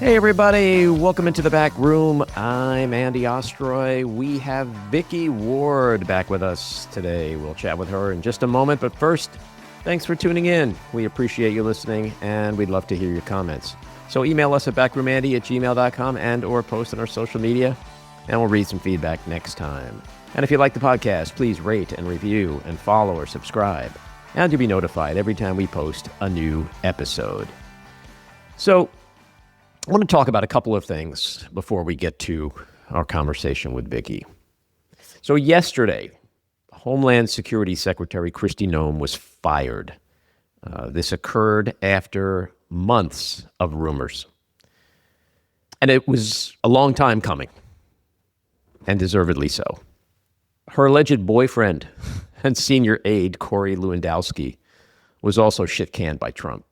Hey everybody, welcome into the back room. I'm Andy Ostroy. We have Vicky Ward back with us today. We'll chat with her in just a moment, but first, thanks for tuning in. We appreciate you listening, and we'd love to hear your comments. So email us at backroomandy@gmail.com and or post on our social media, and we'll read some feedback next time. And if you like the podcast, please rate and review and follow or subscribe, and you'll be notified every time we post a new episode. So, I want to talk about a couple of things before we get to our conversation with Vicky. So yesterday, Homeland Security Secretary Kristi Noem was fired. This occurred after months of rumors. And it was a long time coming, and deservedly so. Her alleged boyfriend and senior aide, Corey Lewandowski, was also shit-canned by Trump.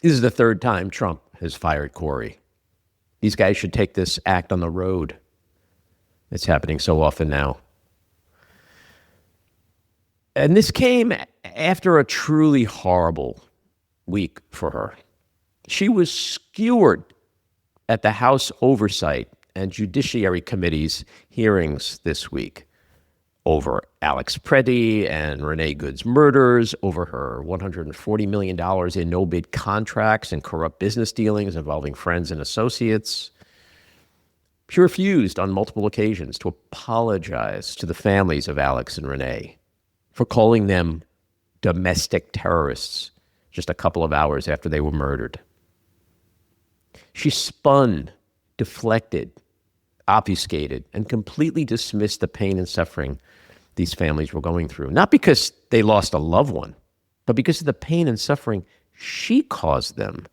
This is the third time Trump has fired Corey. These guys should take this act on the road. It's happening so often now. And this came after a truly horrible week for her. She was skewered at the House Oversight and Judiciary Committee's hearings this week over Alex Preddy and Renee Good's murders, over her $140 million in no-bid contracts and corrupt business dealings involving friends and associates. She refused on multiple occasions to apologize to the families of Alex and Renee for calling them domestic terrorists just a couple of hours after they were murdered. She spun, deflected, obfuscated, and completely dismissed the pain and suffering these families were going through. Not because they lost a loved one, but because of the pain and suffering she caused them.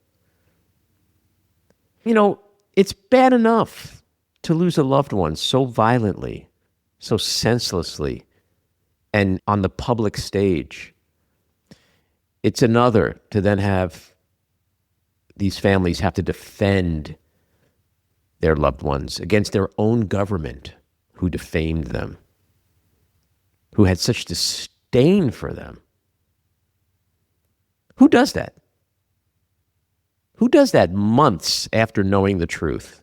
You know, it's bad enough to lose a loved one so violently, so senselessly, and on the public stage. It's another to then have these families have to defend their loved ones against their own government who defamed them, who had such disdain for them. Who does that? Who does that months after knowing the truth,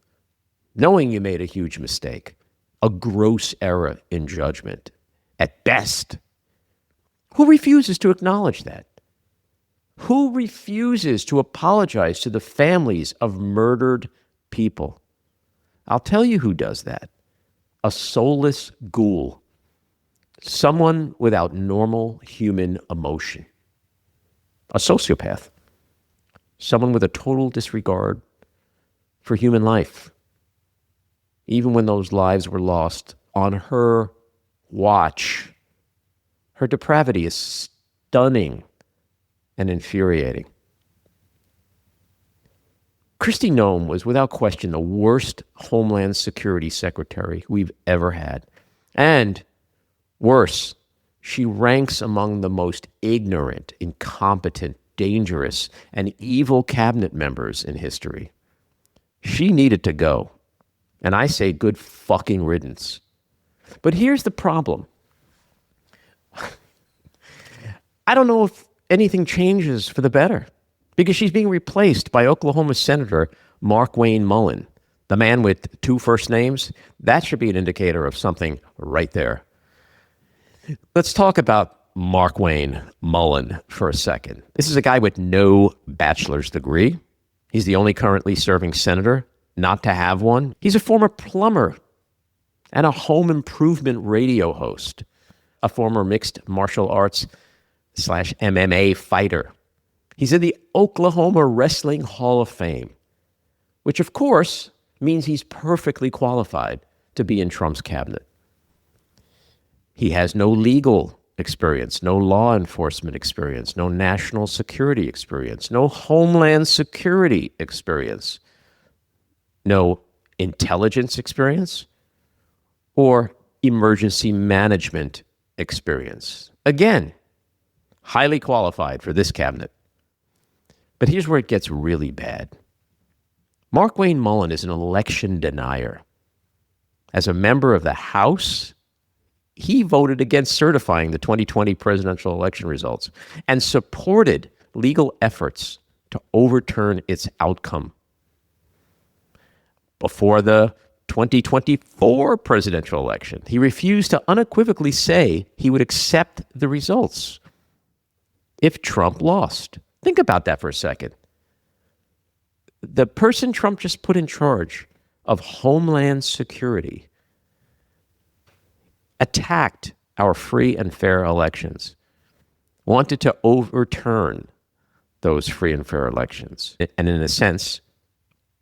knowing you made a huge mistake, a gross error in judgment, at best? Who refuses to acknowledge that? Who refuses to apologize to the families of murdered people? I'll tell you who does that. A soulless ghoul. Someone without normal human emotion. A sociopath. Someone with a total disregard for human life. Even when those lives were lost on her watch. Her depravity is stunning and infuriating. Kristi Noem was without question the worst Homeland Security Secretary we've ever had. And worse, she ranks among the most ignorant, incompetent, dangerous, and evil cabinet members in history. She needed to go. And I say good fucking riddance. But here's the problem. I don't know if anything changes for the better, because she's being replaced by Oklahoma Senator Markwayne Mullin, the man with two first names. That should be an indicator of something right there. Let's talk about Markwayne Mullin for a second. This is a guy with no bachelor's degree. He's the only currently serving senator not to have one. He's a former plumber and a home improvement radio host, a former mixed martial arts / MMA fighter. He's in the Oklahoma Wrestling Hall of Fame, which of course means he's perfectly qualified to be in Trump's cabinet. He has no legal experience, no law enforcement experience, no national security experience, no homeland security experience, no intelligence experience, or emergency management experience. Again, highly qualified for this cabinet. But here's where it gets really bad. Markwayne Mullin is an election denier. As a member of the House, he voted against certifying the 2020 presidential election results and supported legal efforts to overturn its outcome. Before the 2024 presidential election, he refused to unequivocally say he would accept the results if Trump lost. Think about that for a second. The person Trump just put in charge of Homeland Security attacked our free and fair elections, wanted to overturn those free and fair elections, and in a sense,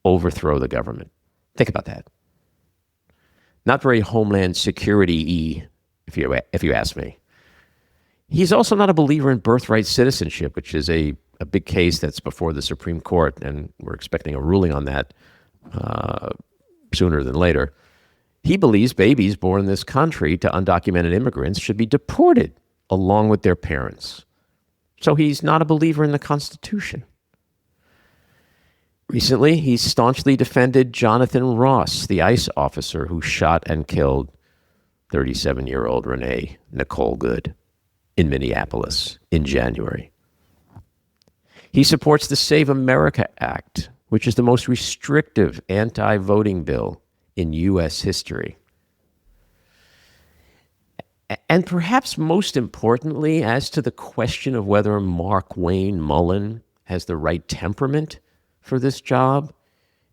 overthrow the government. Think about that. Not very Homeland Security-y, if you ask me. He's also not a believer in birthright citizenship, which is a big case that's before the Supreme Court, and we're expecting a ruling on that sooner than later. He believes babies born in this country to undocumented immigrants should be deported along with their parents. So he's not a believer in the Constitution. Recently, he staunchly defended Jonathan Ross, the ICE officer who shot and killed 37-year-old Renee Nicole Good in Minneapolis in January. He supports the Save America Act, which is the most restrictive anti-voting bill in U.S. history. And perhaps most importantly, as to the question of whether Mark Wayne Mullen has the right temperament for this job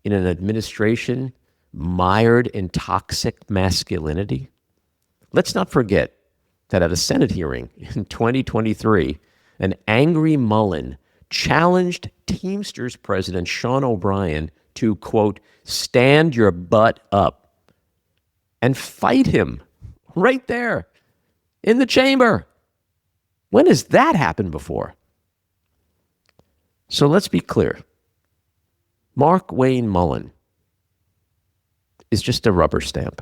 in an administration mired in toxic masculinity, let's not forget that at a Senate hearing in 2023, an angry Mullen challenged Teamsters President Sean O'Brien to, quote, stand your butt up and fight him right there in the chamber. When has that happened before? So let's be clear. Mark Wayne Mullen is just a rubber stamp.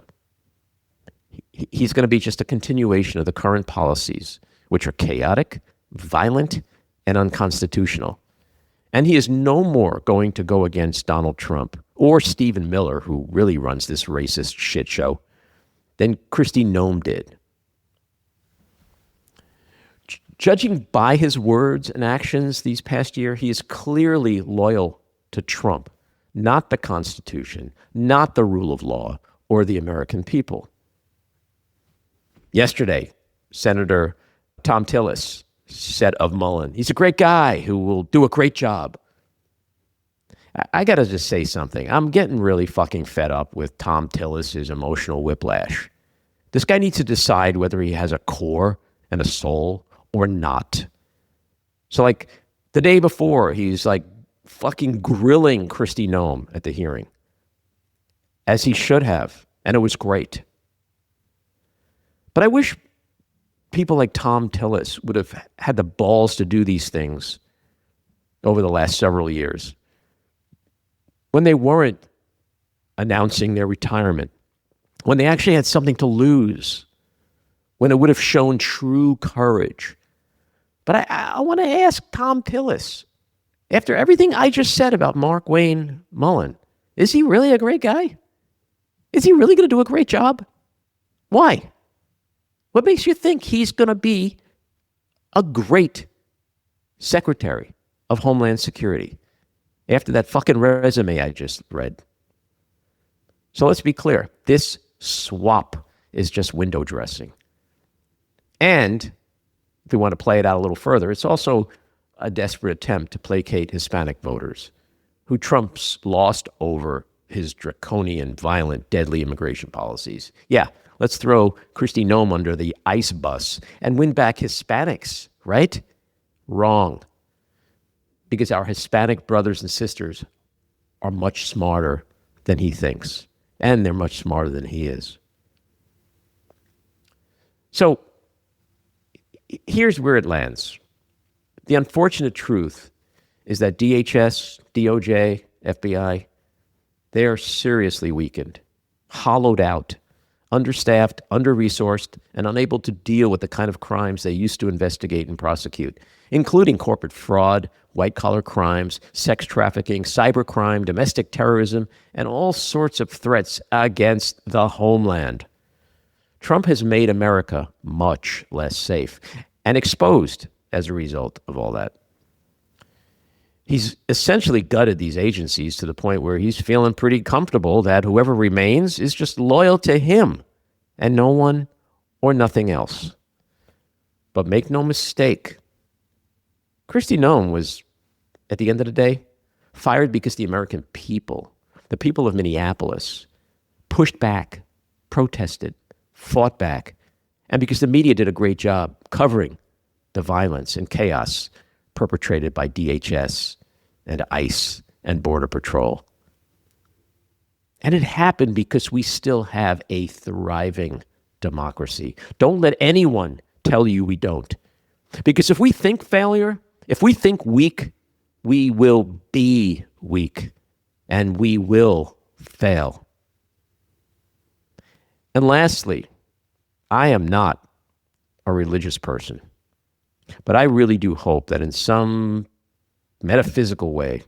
He's going to be just a continuation of the current policies, which are chaotic, violent, and unconstitutional. And he is no more going to go against Donald Trump or Stephen Miller, who really runs this racist shit show, than Kristi Noem did. Judging by his words and actions these past year, he is clearly loyal to Trump, not the Constitution, not the rule of law, or the American people. Yesterday, Senator Tom Tillis said of Mullen, he's a great guy who will do a great job. I got to just say something. I'm getting really fucking fed up with Tom Tillis's emotional whiplash. This guy needs to decide whether he has a core and a soul or not. So like the day before, he's like fucking grilling Kristi Noem at the hearing, as he should have, and it was great. But I wish people like Tom Tillis would have had the balls to do these things over the last several years when they weren't announcing their retirement, when they actually had something to lose, when it would have shown true courage. But I want to ask Tom Tillis, after everything I just said about Mark Wayne Mullen, is he really a great guy? Is he really going to do a great job? Why? What makes you think he's going to be a great Secretary of Homeland Security after that fucking resume I just read? So let's be clear. This swap is just window dressing. And if we want to play it out a little further, it's also a desperate attempt to placate Hispanic voters who Trump's lost over his draconian, violent, deadly immigration policies. Yeah, let's throw Kristi Noem under the ICE bus and win back Hispanics, right? Wrong. Because our Hispanic brothers and sisters are much smarter than he thinks, and they're much smarter than he is. So here's where it lands. The unfortunate truth is that DHS, DOJ, FBI, they are seriously weakened, hollowed out, understaffed, under-resourced, and unable to deal with the kind of crimes they used to investigate and prosecute, including corporate fraud, white-collar crimes, sex trafficking, cybercrime, domestic terrorism, and all sorts of threats against the homeland. Trump has made America much less safe and exposed as a result of all that. He's essentially gutted these agencies to the point where he's feeling pretty comfortable that whoever remains is just loyal to him and no one or nothing else. But make no mistake, Kristi Noem was, at the end of the day, fired because the American people, the people of Minneapolis, pushed back, protested, fought back, and because the media did a great job covering the violence and chaos perpetrated by DHS and ICE and Border Patrol. And it happened because we still have a thriving democracy. Don't let anyone tell you we don't. Because if we think failure, if we think weak, we will be weak and we will fail. And lastly, I am not a religious person, but I really do hope that in some metaphysical way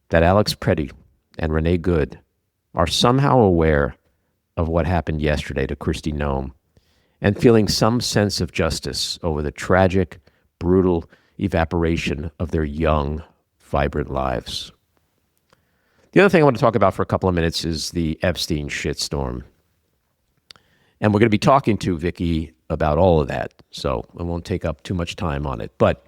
that Alex Preddy and Renee Good are somehow aware of what happened yesterday to Kristi Noem and feeling some sense of justice over the tragic, brutal evaporation of their young, vibrant lives. The other thing I want to talk about for a couple of minutes is the Epstein shitstorm. And we're going to be talking to Vicky about all of that, so I won't take up too much time on it. But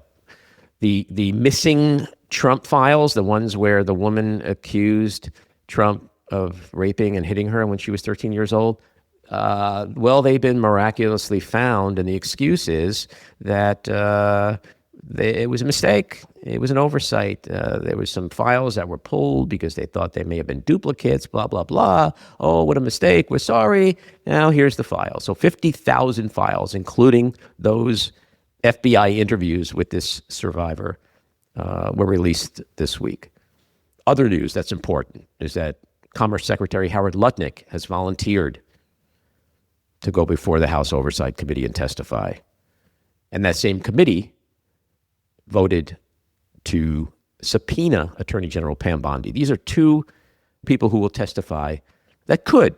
the missing Trump files, the ones where the woman accused Trump of raping and hitting her when she was 13 years old, well, they've been miraculously found, and the excuse is that it was a mistake. It was an oversight. There was some files that were pulled because they thought they may have been duplicates, blah, blah, blah. Oh, what a mistake. We're sorry. Now here's the file. So 50,000 files, including those FBI interviews with this survivor, were released this week. Other news that's important is that Commerce Secretary Howard Lutnick has volunteered to go before the House Oversight Committee and testify. And that same committee voted to subpoena Attorney General Pam Bondi. These are two people who will testify that could,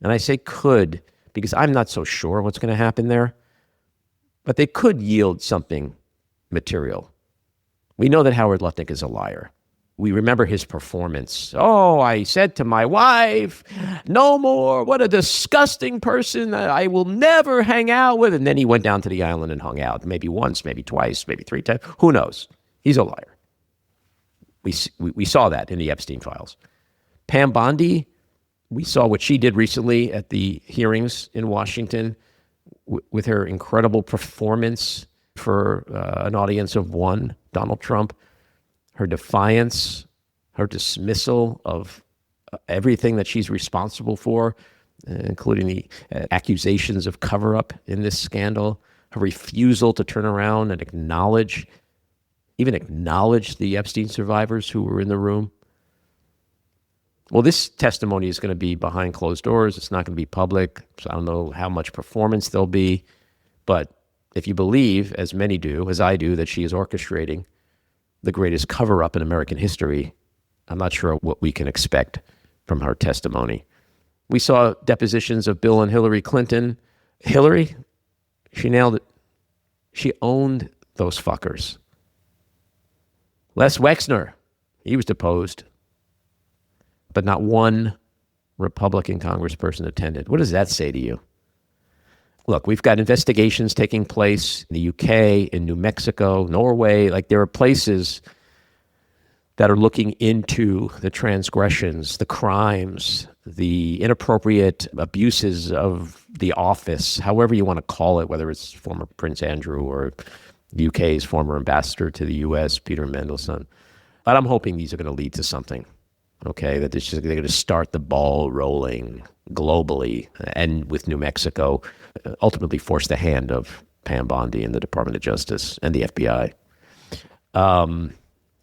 and I say could because I'm not so sure what's going to happen there, but they could yield something material. We know that Howard Lutnick is a liar. We remember his performance. Oh, I said to my wife, no more. What a disgusting person. I will never hang out with. And then he went down to the island and hung out. Maybe once, maybe twice, maybe 3 times. Who knows? He's a liar. We saw that in the Epstein files. Pam Bondi, we saw what she did recently at the hearings in Washington with her incredible performance for an audience of one, Donald Trump. Her defiance, her dismissal of everything that she's responsible for, including the accusations of cover-up in this scandal, her refusal to turn around and even acknowledge the Epstein survivors who were in the room. Well, this testimony is going to be behind closed doors. It's not going to be public, so I don't know how much performance there'll be. But if you believe, as many do, as I do, that she is orchestrating the greatest cover-up in American history, I'm not sure what we can expect from her testimony. We saw depositions of Bill and Hillary Clinton. Hillary, she nailed it. She owned those fuckers. Les Wexner, he was deposed, but not one Republican congressperson attended. What does that say to you? Look, we've got investigations taking place in the UK, in New Mexico, Norway. Like, there are places that are looking into the transgressions, the crimes, the inappropriate abuses of the office, however you want to call it, whether it's former Prince Andrew or the UK's former ambassador to the US, Peter Mandelson. But I'm hoping these are going to lead to something, okay, that they're going to start the ball rolling globally and with New Mexico, ultimately force the hand of Pam Bondi and the Department of Justice and the FBI.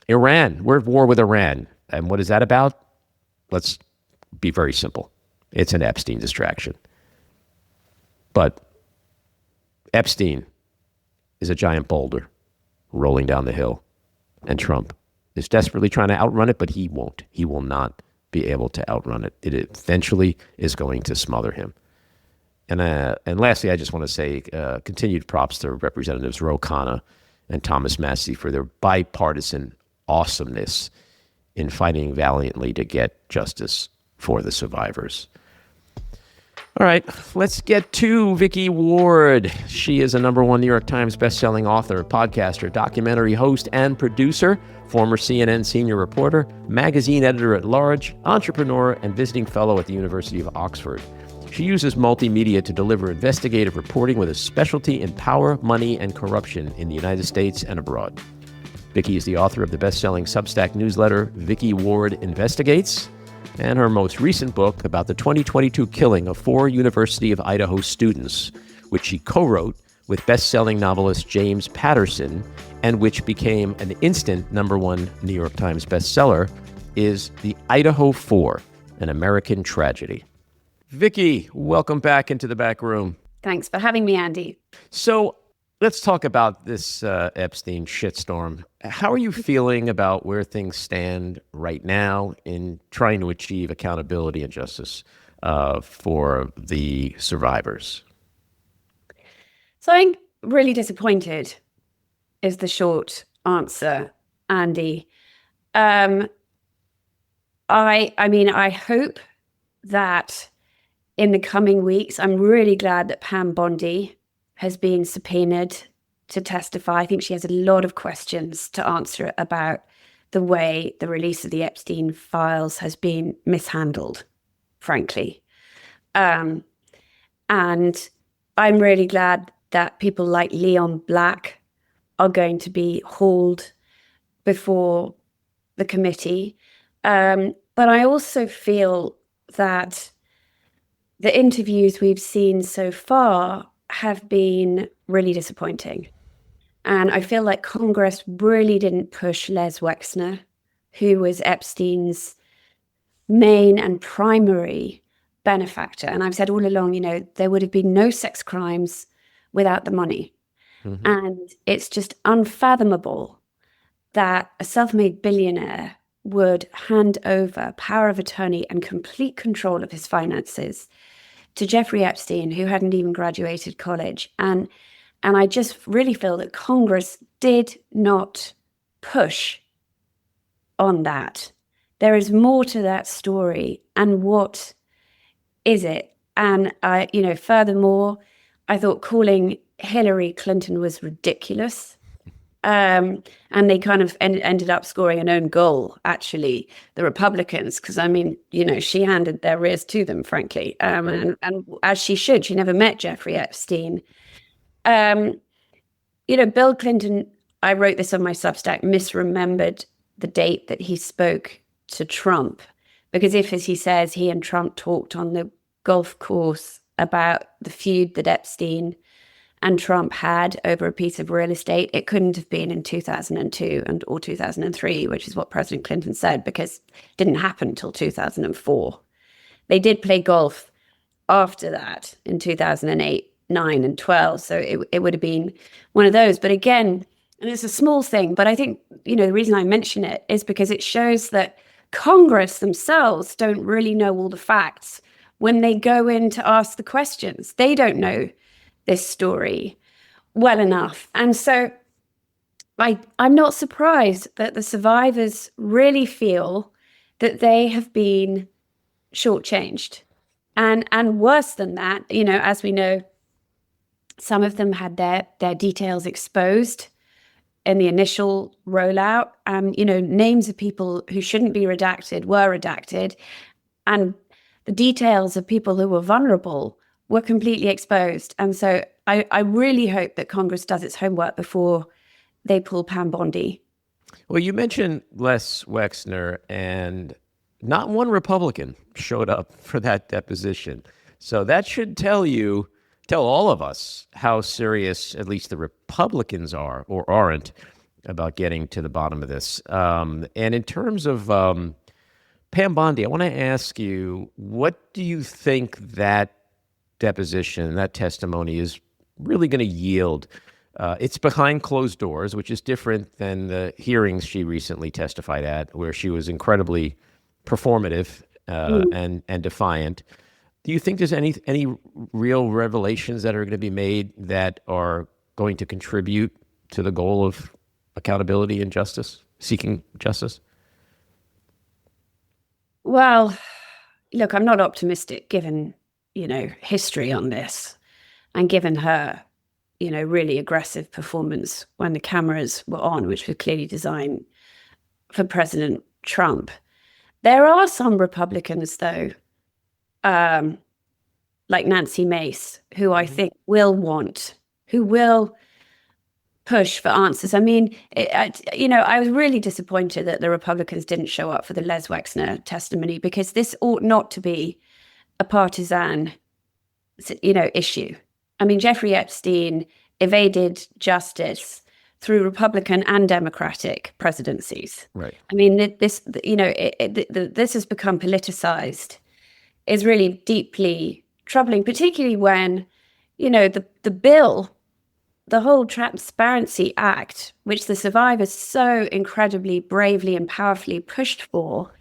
Iran, we're at war with Iran. And what is that about? Let's be very simple. It's an Epstein distraction. But Epstein is a giant boulder rolling down the hill. And Trump is desperately trying to outrun it, but he won't. He will not be able to outrun it. It eventually is going to smother him. And lastly, I just want to say continued props to Representatives Ro Khanna and Thomas Massie for their bipartisan awesomeness in fighting valiantly to get justice for the survivors. All right, let's get to Vicky Ward. She is a #1 New York Times bestselling author, podcaster, documentary host, and producer, former CNN senior reporter, magazine editor-at-large, entrepreneur, and visiting fellow at the University of Oxford. She uses multimedia to deliver investigative reporting with a specialty in power, money, and corruption in the United States and abroad. Vicky is the author of the best-selling Substack newsletter, Vicky Ward Investigates, and her most recent book about the 2022 killing of 4 University of Idaho students, which she co-wrote with best-selling novelist James Patterson, and which became an instant #1 New York Times bestseller, is The Idaho Four, an American Tragedy. Vicky, welcome back into the back room. Thanks for having me, Andy. So let's talk about this Epstein shitstorm. How are you feeling about where things stand right now in trying to achieve accountability and justice for the survivors? So I'm really disappointed is the short answer, Andy. I mean, I hope that in the coming weeks, I'm really glad that Pam Bondi has been subpoenaed to testify. I think she has a lot of questions to answer about the way the release of the Epstein files has been mishandled, frankly. And I'm really glad that people like Leon Black are going to be hauled before the committee. But I also feel that the interviews we've seen so far have been really disappointing. And I feel like Congress really didn't push Les Wexner, who was Epstein's main and primary benefactor. And I've said all along, you know, there would have been no sex crimes without the money. Mm-hmm. And it's just unfathomable that a self-made billionaire would hand over power of attorney and complete control of his finances to Jeffrey Epstein, who hadn't even graduated college. And I just really feel that Congress did not push on that. There is more to that story. And what is it? And furthermore, I thought calling Hillary Clinton was ridiculous. And they kind of ended up scoring an own goal, actually, the Republicans, because, I mean, you know, she handed their rears to them, frankly. And as she should, she never met Jeffrey Epstein. Bill Clinton, I wrote this on my Substack, misremembered the date that he spoke to Trump, because if, as he says, he and Trump talked on the golf course about the feud that Epstein and Trump had over a piece of real estate, it couldn't have been in 2002 or 2003, which is what President Clinton said, because it didn't happen until 2004. They did play golf after that in 2008, 9, and 12. So it would have been one of those. But again, and it's a small thing, but I think, you know, the reason I mention it is because it shows that Congress themselves don't really know all the facts when they go in to ask the questions. They don't know this story well enough. And so I'm not surprised that the survivors really feel that they have been shortchanged. And worse than that, you know, as we know, some of them had their details exposed in the initial rollout. Names of people who shouldn't be redacted were redacted. And the details of people who were vulnerable were completely exposed. And so I really hope that Congress does its homework before they pull Pam Bondi. Well, you mentioned Les Wexner, and not one Republican showed up for that deposition. So that should tell all of us how serious at least the Republicans are or aren't about getting to the bottom of this. And in terms of Pam Bondi, I want to ask you, what do you think that deposition, that testimony is really going to yield? It's behind closed doors, which is different than the hearings she recently testified at, where she was incredibly performative and defiant. Do you think there's any real revelations that are going to be made that are going to contribute to the goal of accountability and justice? seeking justice? Well, look, I'm not optimistic given, history on this and given her, really aggressive performance when the cameras were on, which were clearly designed for President Trump. There are some Republicans, though, like Nancy Mace, who I think will push for answers. I mean, I was really disappointed that the Republicans didn't show up for the Les Wexner testimony, because this ought not to be a partisan, issue. I mean, Jeffrey Epstein evaded justice through Republican and Democratic presidencies. Right. I mean, this has become politicized, is really deeply troubling, particularly when, the bill, the whole Transparency Act, which the survivors so incredibly bravely and powerfully pushed for,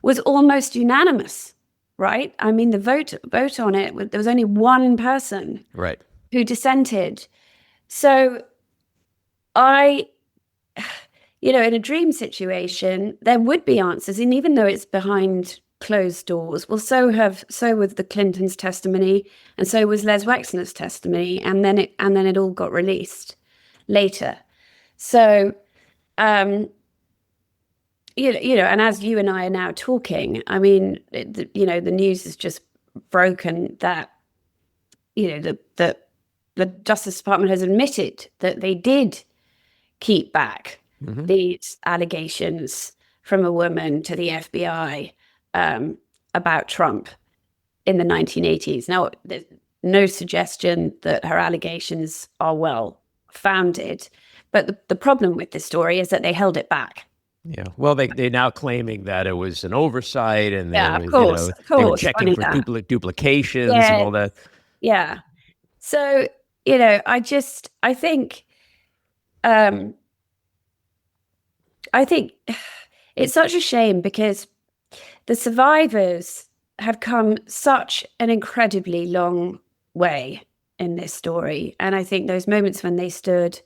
was almost unanimous, right? I mean, the vote on it, there was only one person Right. who dissented. So in a dream situation, there would be answers. And even though it's behind closed doors, well, so was the Clintons' testimony, and so was Les Wexner's testimony, and then it all got released later. So, and as you and I are now talking, I mean, the news has just broken that, the Justice Department has admitted that they did keep back these allegations from a woman to the FBI about Trump in the 1980s. Now, there's no suggestion that her allegations are well founded, but the problem with this story is that they held it back. Yeah. Well, they're now claiming that it was an oversight, and Of course, they were checking for duplications and all that. Yeah. So, I think it's such a shame, because the survivors have come such an incredibly long way in this story. And I think those moments when they stood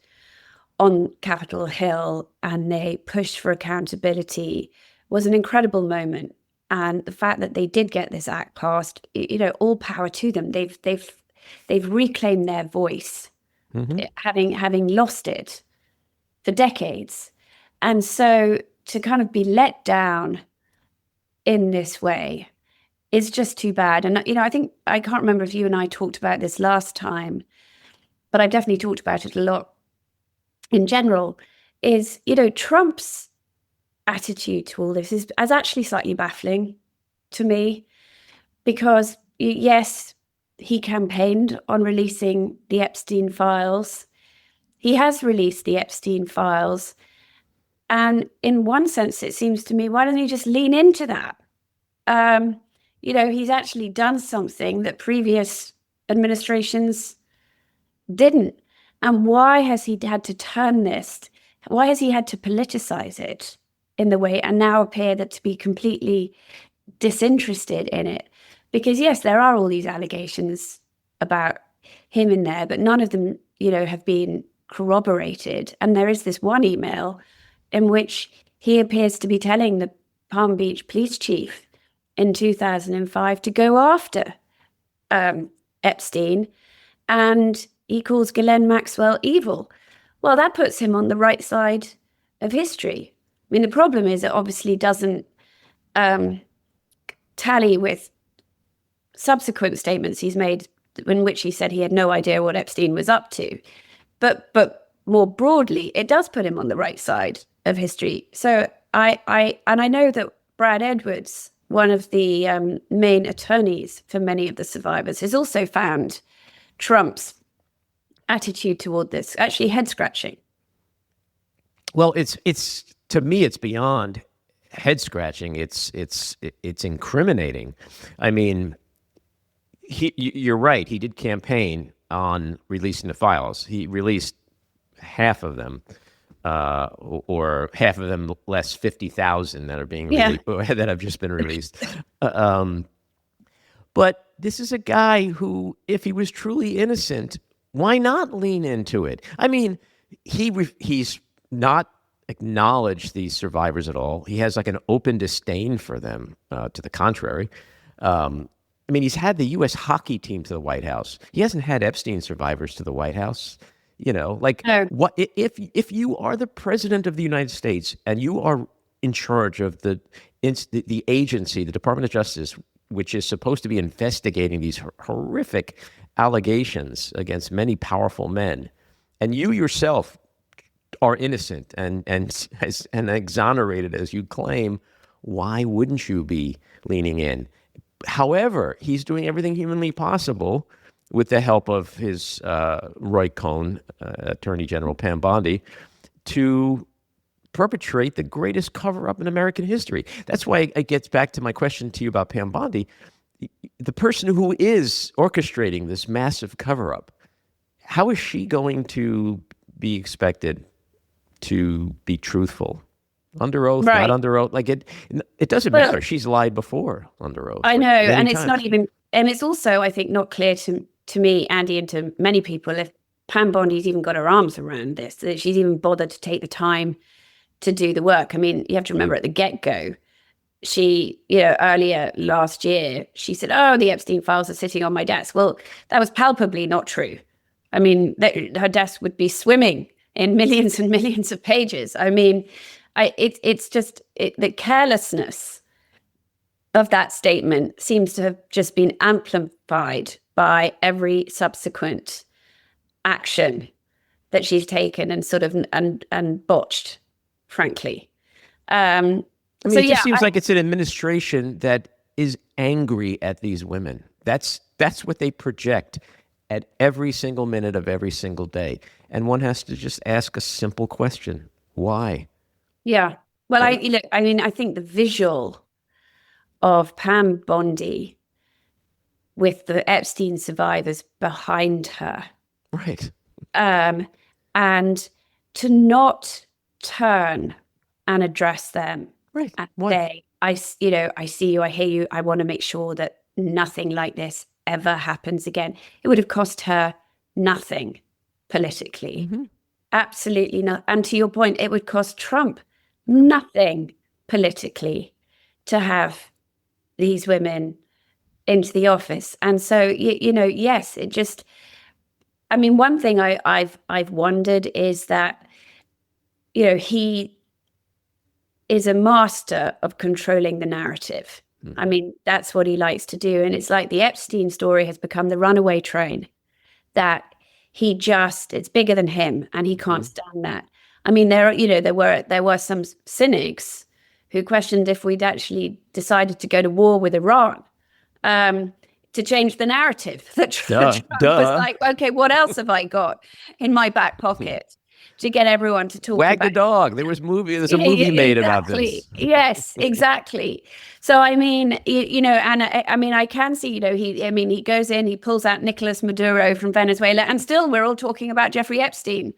on Capitol Hill and they pushed for accountability was an incredible moment. And the fact that they did get this act passed, all power to them. They've reclaimed their voice, having lost it for decades. And so to kind of be let down in this way is just too bad. And, I think, I can't remember if you and I talked about this last time, but I've definitely talked about it a lot in general, is, Trump's attitude to all this is actually slightly baffling to me, because yes, he campaigned on releasing the Epstein files. He has released the Epstein files. And in one sense, it seems to me, why doesn't he just lean into that? He's actually done something that previous administrations didn't. And why has he had to turn this? Why has he had to politicize it in the way, and now appear to be completely disinterested in it? Because yes, there are all these allegations about him in there, but none of them, have been corroborated. And there is this one email in which he appears to be telling the Palm Beach police chief in 2005 to go after Epstein, and he calls Ghislaine Maxwell evil. Well, that puts him on the right side of history. I mean, the problem is it obviously doesn't tally with subsequent statements he's made in which he said he had no idea what Epstein was up to. But more broadly, it does put him on the right side of history. So I know that Brad Edwards, one of the main attorneys for many of the survivors, has also found Trump's attitude toward this actually head scratching. Well, it's to me, it's beyond head scratching. It's incriminating. I mean, you're right. He did campaign on releasing the files. He released half of them, or half of them less 50,000 that are being released, that have just been released. But this is a guy who, if he was truly innocent, why not lean into it? I mean, he's not acknowledge these survivors at all. He has like an open disdain for them, to the contrary. I mean, he's had the U.S. hockey team to the White House. He hasn't had Epstein survivors to the White House. You know, like No. what if you are the president of the United States and you are in charge of the agency, the Department of Justice, which is supposed to be investigating these horrific allegations against many powerful men, and you yourself are innocent and exonerated as you claim, why wouldn't you be leaning in? However, he's doing everything humanly possible with the help of his Roy Cohn, Attorney General Pam Bondi, to perpetrate the greatest cover-up in American history. That's why it gets back to my question to you about Pam Bondi. The person who is orchestrating this massive cover-up, how is she going to be expected to be truthful? Under oath, Right. not under oath. Like it doesn't matter. She's lied before under oath. I know, many and it's times. not even, and it's also, I think, not clear to me, Andy, and to many people, if Pam Bondi's even got her arms around this, that she's even bothered to take the time to do the work. I mean, you have to remember at the get-go, she, earlier last year, she said, "Oh, the Epstein files are sitting on my desk." Well, that was palpably not true. I mean, her desk would be swimming in millions and millions of pages. I mean, it's just the carelessness of that statement seems to have just been amplified by every subsequent action that she's taken and sort of and botched, frankly. I mean, it just seems like it's an administration that is angry at these women. That's what they project at every single minute of every single day. And one has to just ask a simple question: why? Yeah. Well, I think the visual of Pam Bondi with the Epstein survivors behind her, Right. and to not turn and address them Right. and Why? say, I see you, I hear you, I want to make sure that nothing like this ever happens again. It would have cost her nothing politically. Mm-hmm. Absolutely not. And to your point, it would cost Trump nothing politically to have these women into the office. And so, yes, it just, I mean, one thing I've wondered is that, he is a master of controlling the narrative. I mean, that's what he likes to do. And it's like the Epstein story has become the runaway train, that it's bigger than him and he can't stand that. I mean, there were some cynics who questioned if we'd actually decided to go to war with Iran to change the narrative. That Trump was like, okay, what else have I got in my back pocket to get everyone to talk Wag about the dog. There's a movie made about this. Yes, exactly. So I mean, and I mean, I can see, he goes in, he pulls out Nicolas Maduro from Venezuela, and still we're all talking about Jeffrey Epstein.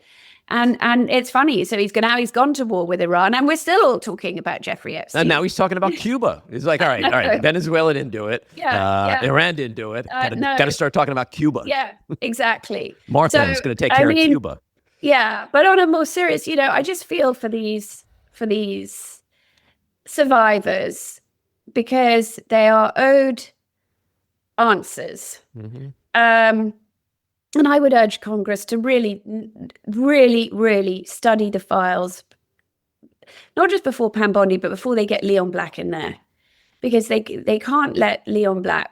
And it's funny. So he's gone to war with Iran, and we're still all talking about Jeffrey Epstein. And now he's talking about Cuba. He's like, all right, Venezuela didn't do it. Iran didn't do it. Got to start talking about Cuba. Yeah, exactly. Martha's going to take care of Cuba. Yeah, but on a more serious, I just feel for these survivors, because they are owed answers. Mm-hmm. And I would urge Congress to really, really, really study the files, not just before Pam Bondi, but before they get Leon Black in there, because they can't let Leon Black,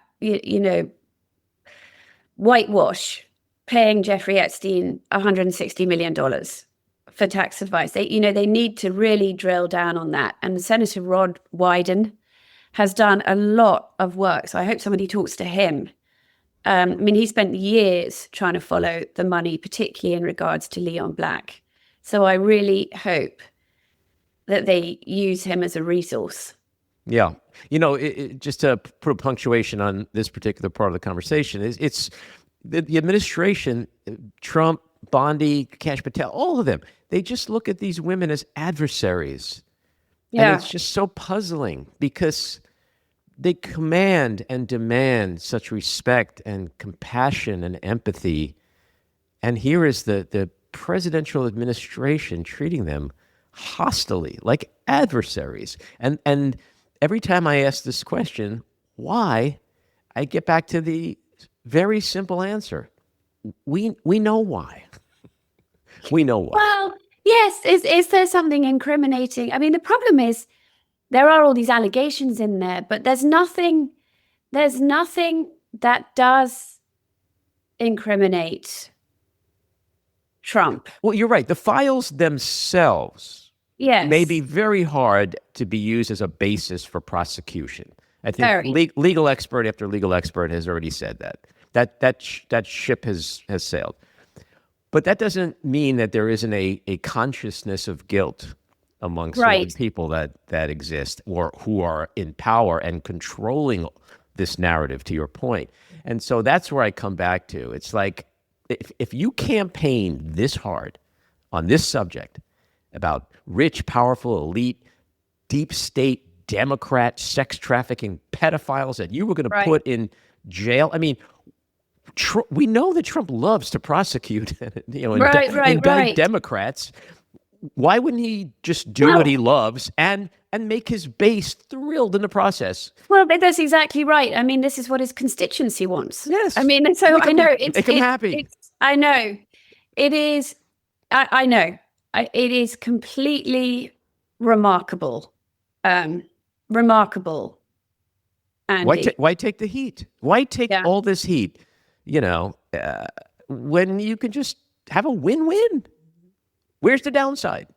whitewash paying Jeffrey Epstein $160 million for tax advice. They need to really drill down on that. And Senator Rod Wyden has done a lot of work. So I hope somebody talks to him. I mean, he spent years trying to follow the money, particularly in regards to Leon Black. So I really hope that they use him as a resource. Yeah. Just to put a punctuation on this particular part of the conversation, it's the administration, Trump, Bondi, Kash Patel, all of them, they just look at these women as adversaries. Yeah. And it's just so puzzling because they command and demand such respect and compassion and empathy. And here is the presidential administration treating them hostilely, like adversaries. And every time I ask this question, why, I get back to the very simple answer. We know why. We know why. Well, yes. Is there something incriminating? I mean, the problem is there are all these allegations in there, but there's nothing that does incriminate Trump. Well, you're right. The files themselves Yes. may be very hard to be used as a basis for prosecution. I think Very. legal expert after legal expert has already said that. That ship has sailed. But that doesn't mean that there isn't a consciousness of guilt amongst Right. certain people that exist or who are in power and controlling this narrative, to your point. And so that's where I come back to. It's like, if you campaign this hard on this subject about rich, powerful, elite, deep state, Democrat, sex trafficking pedophiles that you were going to Right. put in jail, I mean, we know that Trump loves to prosecute, indict Democrats. Why wouldn't he just do what he loves and make his base thrilled in the process? Well, that's exactly right. I mean, this is what his constituency wants. Yes. I mean, so I know make him happy. I know it is. I know it is completely remarkable. Remarkable. Andy. Why take the heat? Why take all this heat? When you can just have a win-win. Where's the downside?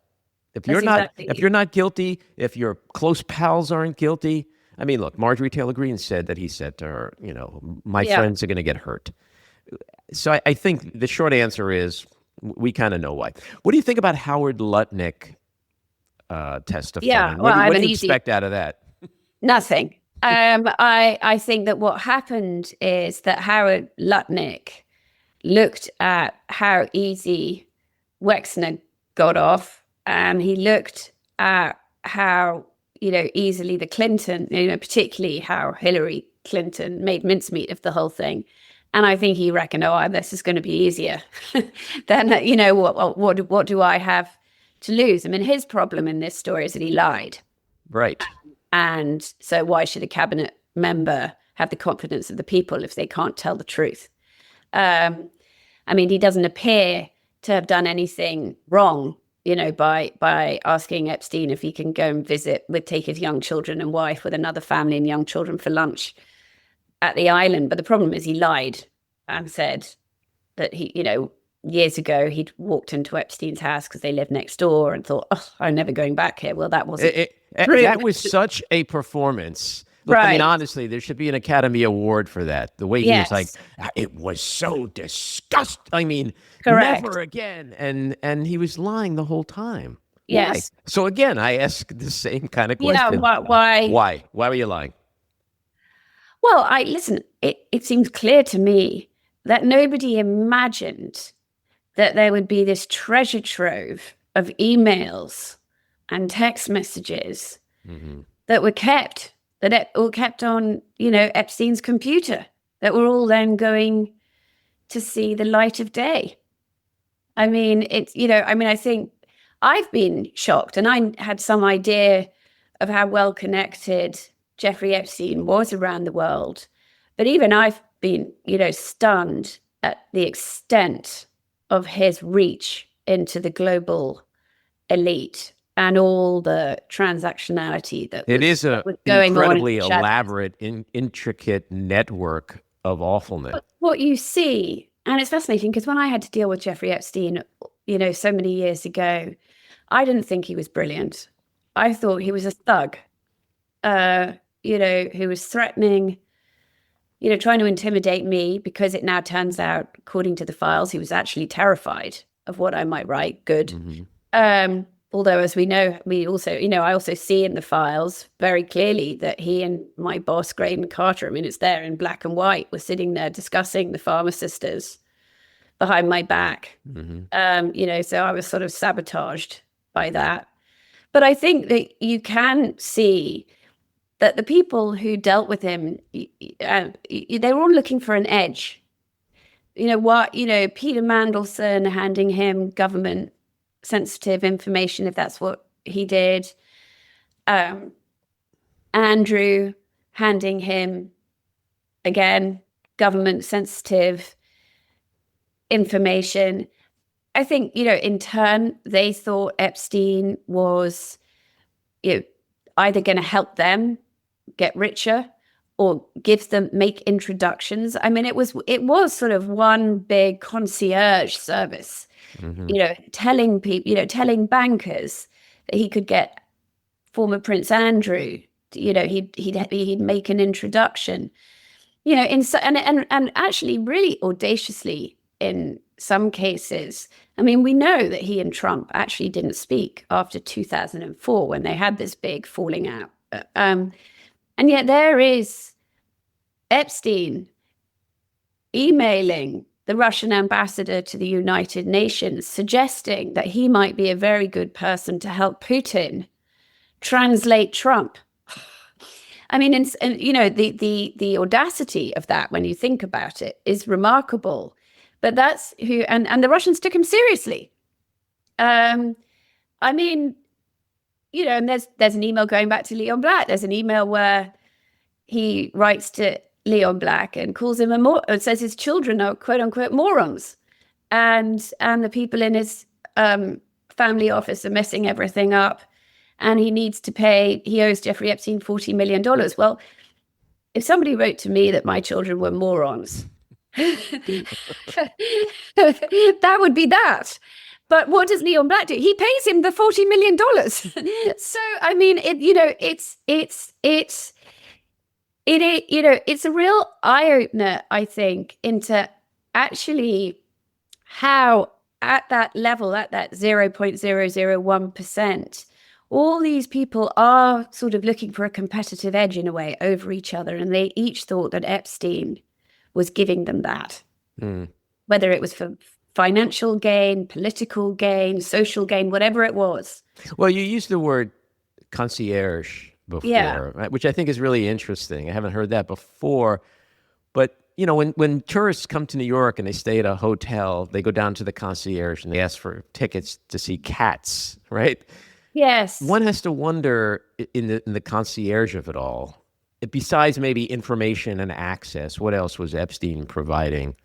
If you're not guilty, if your close pals aren't guilty. I mean, look, Marjorie Taylor Greene said that he said to her, my friends are going to get hurt. So I think the short answer is we kind of know why. What do you think about Howard Lutnick testifying? Yeah, well, what do you expect out of that? Nothing. I think that what happened is that Howard Lutnick looked at how easy Wexner got off. He looked at how, easily the Clinton, particularly how Hillary Clinton made mincemeat of the whole thing. And I think he reckoned, this is going to be easier than, what do I have to lose? I mean, his problem in this story is that he lied. Right. And so why should a cabinet member have the confidence of the people if they can't tell the truth? I mean, he doesn't appear to have done anything wrong, by asking Epstein if he can go and take his young children and wife with another family and young children for lunch at the island. But the problem is he lied and said that he, years ago, he'd walked into Epstein's house because they lived next door and thought, I'm never going back here. Well, that wasn't true. That was such a performance. Look, Right. I mean, honestly, there should be an Academy Award for that. The way he was like, it was so disgusting. I mean, Correct. never again. And he was lying the whole time. Yes. Why? So again, I ask the same kind of question. Yeah, why? Why? Why were you lying? Well, listen, it seems clear to me that nobody imagined that there would be this treasure trove of emails and text messages that were kept on, Epstein's computer, that were all then going to see the light of day. I mean, I think I've been shocked, and I had some idea of how well connected Jeffrey Epstein was around the world. But even I've been, stunned at the extent of his reach into the global elite and all the transactionality that was going incredibly on in elaborate, intricate network of awfulness. But what you see, and it's fascinating because when I had to deal with Jeffrey Epstein, so many years ago, I didn't think he was brilliant. I thought he was a thug, who was threatening, trying to intimidate me, because it now turns out, according to the files, he was actually terrified of what I might write. Good. Although, as we know, I also see in the files very clearly that he and my boss, Graydon Carter, I mean, it's there in black and white, were sitting there discussing the Farmer Sisters behind my back. So I was sort of sabotaged by that. But I think that you can see that the people who dealt with him, they were all looking for an edge. Peter Mandelson handing him government sensitive information, if that's what he did. Andrew handing him, again, government sensitive information. I think, in turn, they thought Epstein was, either going to help them get richer or make introductions. I mean, it was sort of one big concierge service, telling people, telling bankers that he could get former Prince Andrew, he'd make an introduction, and actually really audaciously in some cases. I mean, we know that he and Trump actually didn't speak after 2004 when they had this big falling out. And yet there is Epstein emailing the Russian ambassador to the United Nations, suggesting that he might be a very good person to help Putin translate Trump. I mean, the audacity of that, when you think about it, is remarkable. But that's who, and the Russians took him seriously. I mean, and there's an email going back to Leon Black. There's an email where he writes to Leon Black and calls him and says his children are quote unquote morons, and the people in his family office are messing everything up, and he owes Jeffrey Epstein $40 million. Well, if somebody wrote to me that my children were morons, that would be that. But what does Leon Black do? He pays him the $40 million. So, I mean, it's a real eye-opener, I think, into actually how at that level, at that 0.001%, all these people are sort of looking for a competitive edge in a way over each other. And they each thought that Epstein was giving them that, whether it was for financial gain, political gain, social gain, whatever it was. Well, you used the word concierge before, right? Which I think is really interesting. I haven't heard that before. But, when tourists come to New York and they stay at a hotel, they go down to the concierge and they ask for tickets to see cats, right? Yes. One has to wonder in the concierge of it all, besides maybe information and access, what else was Epstein providing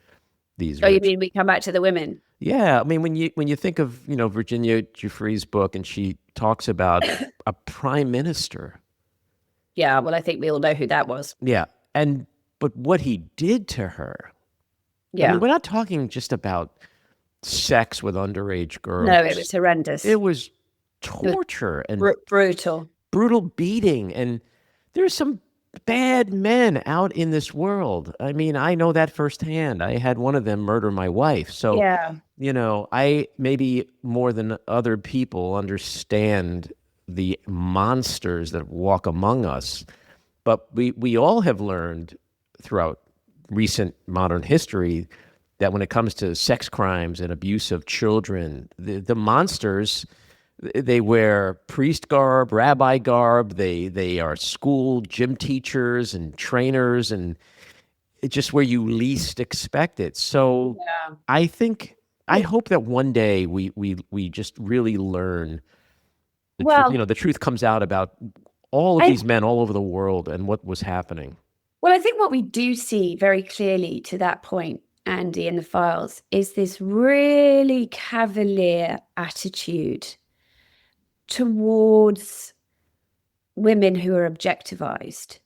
these? Oh, you mean we come back to the women? Yeah. I mean, when you think of, Virginia Giuffre's book, and she talks about a prime minister. Yeah. Well, I think we all know who that was. Yeah. But what he did to her. Yeah. I mean, we're not talking just about sex with underage girls. No, it was horrendous. It was torture and brutal beating. And there's some bad men out in this world. I mean, I know that firsthand. I had one of them murder my wife. So, I maybe more than other people understand the monsters that walk among us. But we all have learned throughout recent modern history that when it comes to sex crimes and abuse of children, the monsters, they wear priest garb, rabbi garb. They are school gym teachers and trainers, and it's just where you least expect it. So I hope that one day we just really learn the truth comes out about all of these men all over the world and what was happening. Well, I think what we do see very clearly to that point, Andy, in the files, is this really cavalier attitude towards women who are objectivized.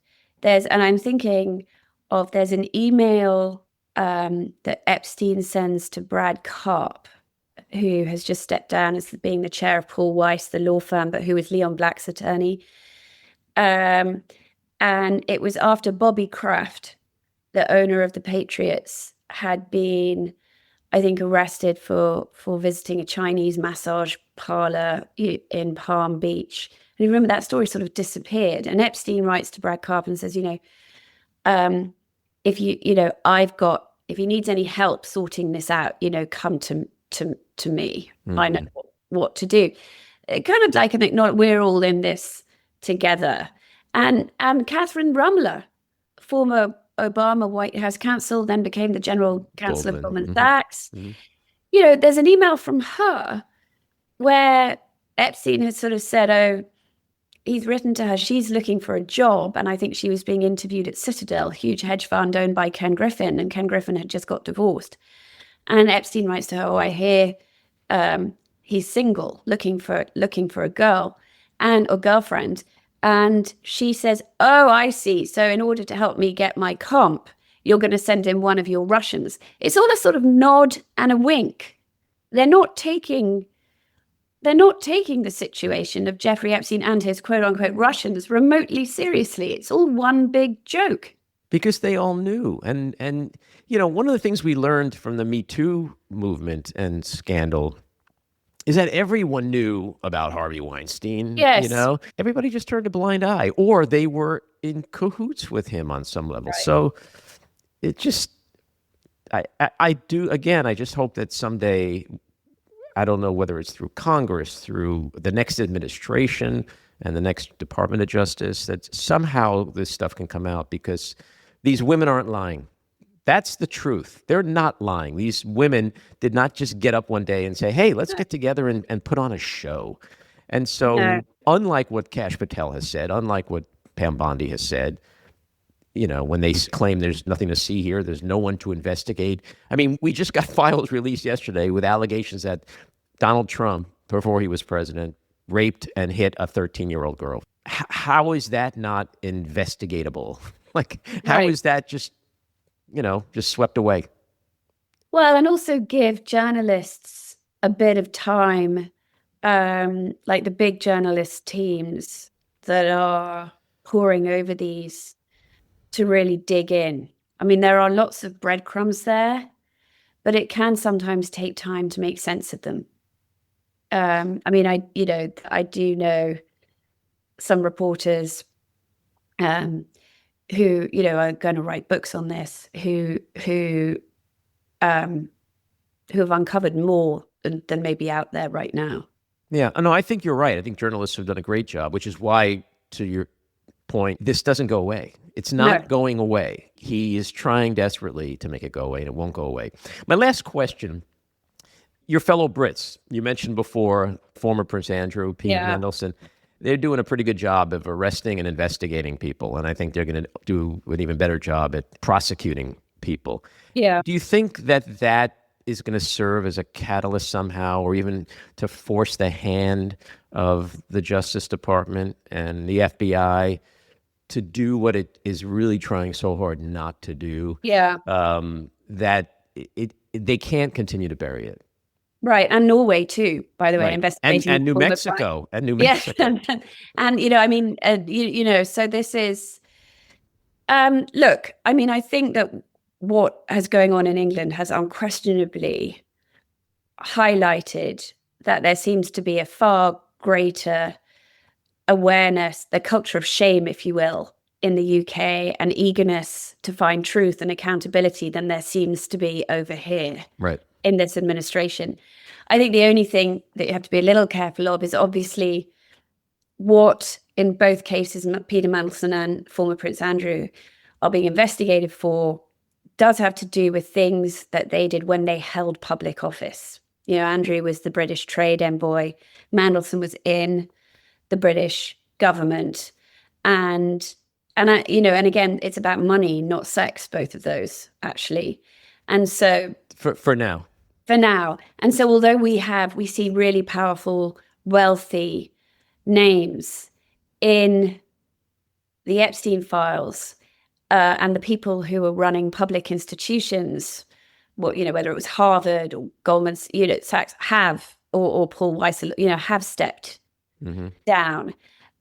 And I'm thinking of, there's an email that Epstein sends to Brad Karp, who has just stepped down as being the chair of Paul Weiss, the law firm, but who was Leon Black's attorney. And it was after Bobby Kraft, the owner of the Patriots, had been, I think, arrested for visiting a Chinese massage parlor in Palm Beach. And you remember that story sort of disappeared. And Epstein writes to Brad Karp and says, if he needs any help sorting this out, come to me. Mm-hmm. I know what to do. Kind of like an acknowledgement, we're all in this together. And Catherine Rumler, former Obama White House counsel, then became the general counsel of Goldman Sachs. Mm-hmm. There's an email from her where Epstein has sort of said, oh, he's written to her, she's looking for a job. And I think she was being interviewed at Citadel, a huge hedge fund owned by Ken Griffin. And Ken Griffin had just got divorced. And Epstein writes to her, oh, I hear he's single, looking for a girl or girlfriend. And she says, oh, I see. So in order to help me get my comp, you're going to send in one of your Russians. It's all a sort of nod and a wink. They're not taking the situation of Jeffrey Epstein and his quote unquote Russians remotely seriously. It's all one big joke. Because they all knew. And one of the things we learned from the Me Too movement and scandal is that everyone knew about Harvey Weinstein. Yes. Everybody just turned a blind eye, or they were in cahoots with him on some level. Right. So it just, I just hope that someday, I don't know whether it's through Congress, through the next administration and the next Department of Justice, that somehow this stuff can come out, because these women aren't lying. That's the truth. They're not lying. These women did not just get up one day and say, hey, let's get together and put on a show. And so unlike what Kash Patel has said, unlike what Pam Bondi has said, when they claim there's nothing to see here, there's no one to investigate. I mean, we just got files released yesterday with allegations that Donald Trump, before he was president, raped and hit a 13-year-old girl. How is that not investigatable? How is that just swept away? Well, and also give journalists a bit of time, like the big journalist teams that are poring over these, to really dig in. I mean, there are lots of breadcrumbs there, but it can sometimes take time to make sense of them. I mean, I do know some reporters who are going to write books on this, who have uncovered more than maybe out there right now. Yeah, no, I think you're right. I think journalists have done a great job, which is why, to your point, this doesn't go away. It's not going away. He is trying desperately to make it go away, and it won't go away. My last question, your fellow Brits, you mentioned before, former Prince Andrew, Pete Mendelsohn, they're doing a pretty good job of arresting and investigating people, and I think they're going to do an even better job at prosecuting people. Yeah. Do you think that is going to serve as a catalyst somehow, or even to force the hand of the Justice Department and the FBI to do what it is really trying so hard not to do? Yeah. That they can't continue to bury it. Right. And Norway too, by the way, investigating. And New Mexico. And New Mexico. Yes. and I mean, so this is, look, I mean, I think that what is going on in England has unquestionably highlighted that there seems to be a far greater awareness, the culture of shame, if you will, in the UK, and eagerness to find truth and accountability than there seems to be over here. Right. In this administration. I think the only thing that you have to be a little careful of is obviously what, in both cases, Peter Mandelson and former Prince Andrew are being investigated for, does have to do with things that they did when they held public office. Andrew was the British trade envoy. Mandelson was in the British government. And again, it's about money, not sex, both of those, actually. And so... For now. For now. And so although we see really powerful, wealthy names in the Epstein files, and the people who are running public institutions, whether it was Harvard or Goldman Sachs, or Paul Weiss, have stepped down.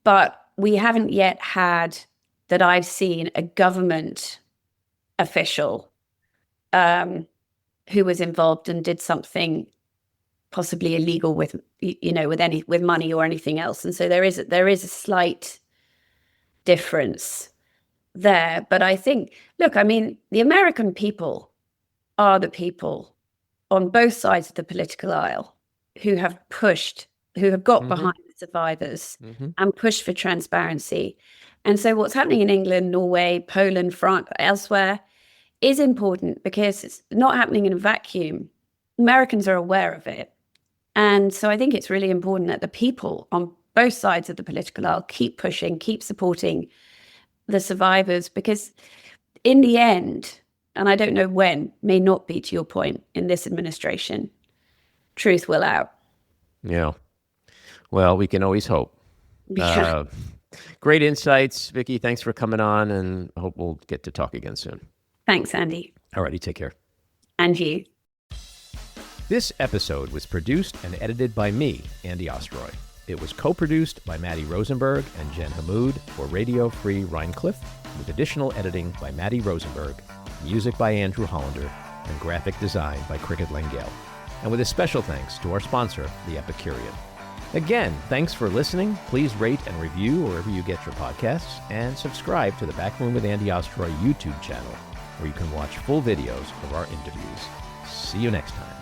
But we haven't yet had, that I've seen, a government official who was involved and did something possibly illegal with money or anything else. And so there is a slight difference there. But I think, look, I mean, the American people are the people on both sides of the political aisle who have got behind the survivors and pushed for transparency. And so what's happening in England, Norway, Poland, France, elsewhere, is important because it's not happening in a vacuum. Americans are aware of it. And so I think it's really important that the people on both sides of the political aisle keep pushing, keep supporting the survivors, because in the end, and I don't know when, may not be to your point in this administration, truth will out. Yeah. Well, we can always hope. Yeah. Great insights, Vicky. Thanks for coming on, and I hope we'll get to talk again soon. Thanks, Andy. All righty, take care. And you. This episode was produced and edited by me, Andy Ostroy. It was co-produced by Maddie Rosenberg and Jen Hammoud for Radio Free Rhinecliff, with additional editing by Maddie Rosenberg, music by Andrew Hollander, and graphic design by Cricket Langell. And with a special thanks to our sponsor, The Epicurean. Again, thanks for listening. Please rate and review wherever you get your podcasts, and subscribe to the Backroom with Andy Ostroy YouTube channel, where you can watch full videos of our interviews. See you next time.